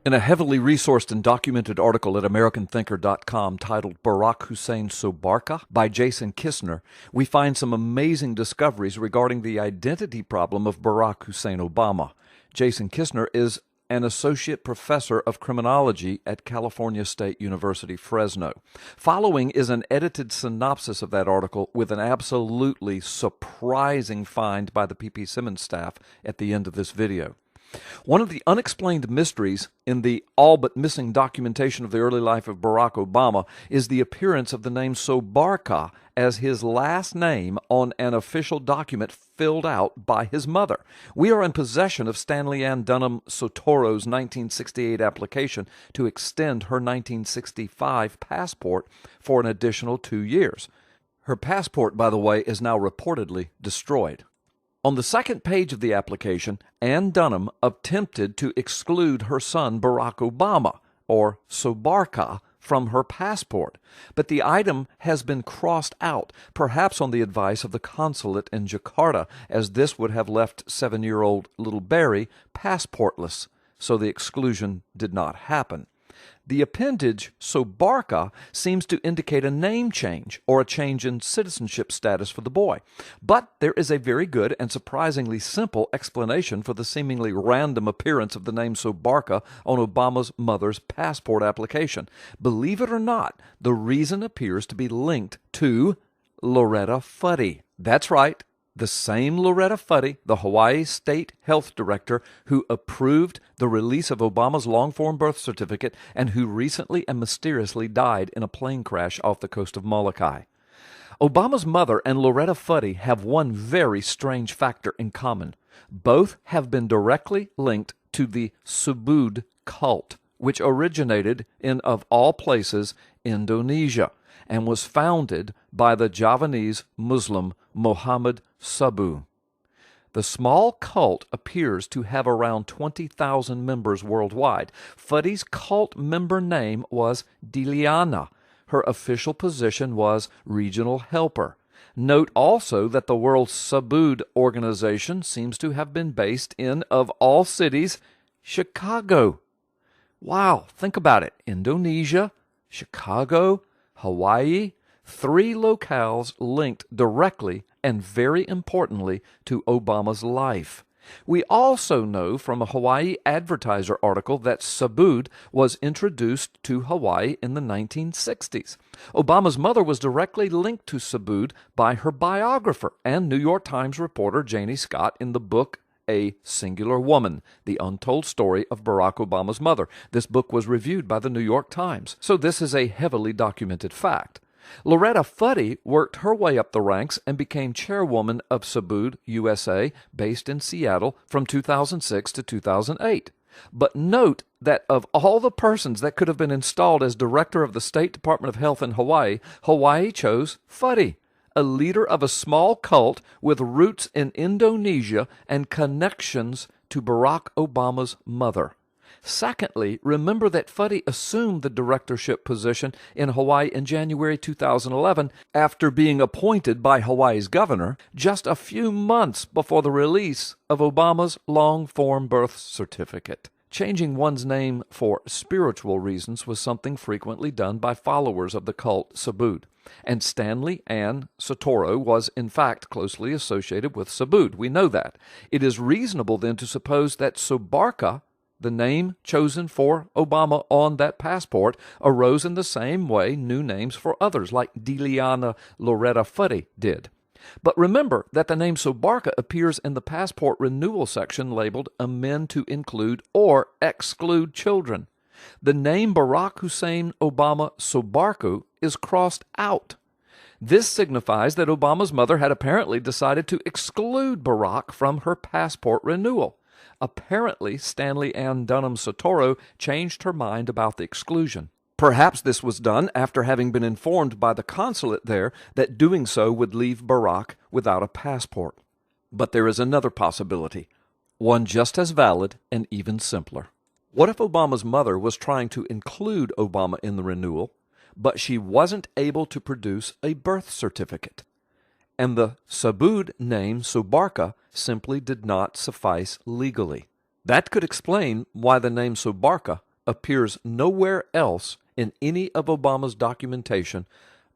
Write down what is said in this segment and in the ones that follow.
In a heavily resourced and documented article at AmericanThinker.com titled Barack Hussein Sobarka by Jason Kistner, we find some amazing discoveries regarding the identity problem of Barack Hussein Obama. Jason Kistner is an associate professor of criminology at California State University, Fresno. Following is an edited synopsis of that article with an absolutely surprising find by the P.P. Simmons staff at the end of this video. One of the unexplained mysteries in the all-but-missing documentation of the early life of Barack Obama is the appearance of the name Sobarka as his last name on an official document filled out by his mother. We are in possession of Stanley Ann Dunham Sotoro's 1968 application to extend her 1965 passport for an additional 2 years. Her passport, by the way, is now reportedly destroyed. On the second page of the application, Ann Dunham attempted to exclude her son Barack Obama, or Sobarka, from her passport, but the item has been crossed out, perhaps on the advice of the consulate in Jakarta, as this would have left 7-year-old little Barry passportless, so the exclusion did not happen. The appendage Sobarka seems to indicate a name change or a change in citizenship status for the boy. But there is a very good and surprisingly simple explanation for the seemingly random appearance of the name Sobarka on Obama's mother's passport application. Believe it or not, the reason appears to be linked to Loretta Fuddy. That's right. The same Loretta Fuddy, the Hawaii State Health Director who approved the release of Obama's long-form birth certificate and who recently and mysteriously died in a plane crash off the coast of Molokai. Obama's mother and Loretta Fuddy have one very strange factor in common. Both have been directly linked to the Subud cult, which originated in, of all places, Indonesia, and was founded by the Javanese Muslim Muhammad Sabu. The small cult appears to have around 20,000 members worldwide. Fuddy's cult member name was Diliana. Her official position was regional helper. Note also that the World Subud organization seems to have been based in, of all cities, Chicago. Wow, think about it. Indonesia, Chicago, Hawaii, 3 locales linked directly and very importantly to Obama's life. We also know from a Hawaii Advertiser article that Subud was introduced to Hawaii in the 1960s. Obama's mother was directly linked to Subud by her biographer and New York Times reporter Janie Scott in the book A Singular Woman, The Untold Story of Barack Obama's Mother. This book was reviewed by the New York Times, so this is a heavily documented fact. Loretta Fuddy worked her way up the ranks and became chairwoman of Subud USA, based in Seattle, from 2006 to 2008. But note that of all the persons that could have been installed as director of the State Department of Health in Hawaii, Hawaii chose Fuddy, a leader of a small cult with roots in Indonesia and connections to Barack Obama's mother. Secondly, remember that Fuddy assumed the directorship position in Hawaii in January 2011 after being appointed by Hawaii's governor just a few months before the release of Obama's long-form birth certificate. Changing one's name for spiritual reasons was something frequently done by followers of the cult Subud, and Stanley Ann Sotoro was in fact closely associated with Subud. We know that. It is reasonable then to suppose that Sobarka, the name chosen for Obama on that passport, arose in the same way new names for others, like Diliana Loretta Fuddy did. But remember that the name Sobarka appears in the passport renewal section labeled Amend to Include or Exclude Children. The name Barack Hussein Obama Sobarku is crossed out. This signifies that Obama's mother had apparently decided to exclude Barack from her passport renewal. Apparently, Stanley Ann Dunham Sotoro changed her mind about the exclusion. Perhaps this was done after having been informed by the consulate there that doing so would leave Barack without a passport. But there is another possibility, one just as valid and even simpler. What if Obama's mother was trying to include Obama in the renewal, but she wasn't able to produce a birth certificate? And the Subud name Sobarka simply did not suffice legally. That could explain why the name Sobarka appears nowhere else in any of Obama's documentation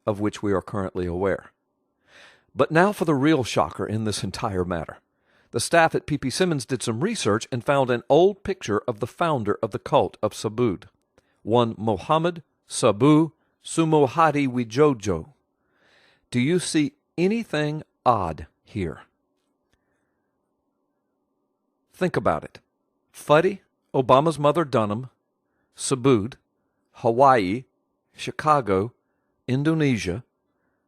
of which we are currently aware. But now for the real shocker in this entire matter. The staff at P.P. Simmons did some research and found an old picture of the founder of the cult of Subud, one Muhammad Sabu Sumohadi Wijojo. Do you see anything odd here? Think about it. Fuddy, Obama's mother Dunham, Subud, Hawaii, Chicago, Indonesia,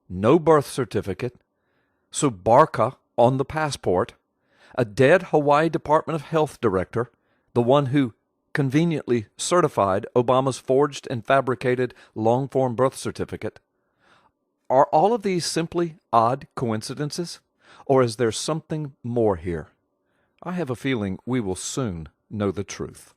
no birth certificate, Sobarka on the passport, a dead Hawaii Department of Health director, the one who conveniently certified Obama's forged and fabricated long-form birth certificate. Are all of these simply odd coincidences, or is there something more here? I have a feeling we will soon know the truth.